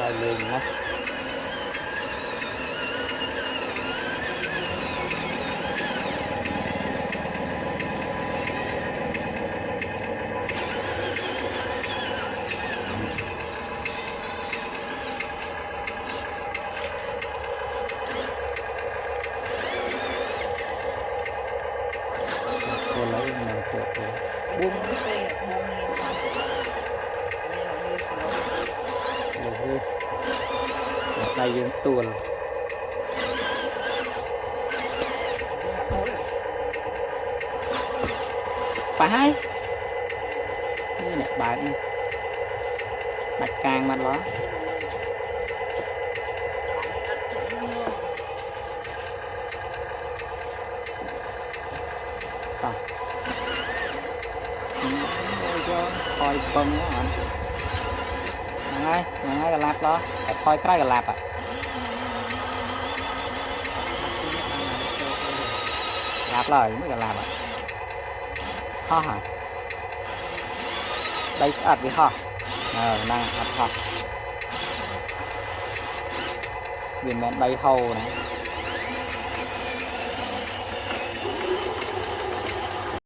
lại lên nó cô lấy mình tiệt rồi buông rồi đây dương tuôn phải như này bạch này bạch càng mà đó coi phân đó hả ngay cái lạp đó coi cái lạp à lạp lời mới cái lạp à ho hả đây ạt với ho năng ạt ho viên mẹn bay hầu này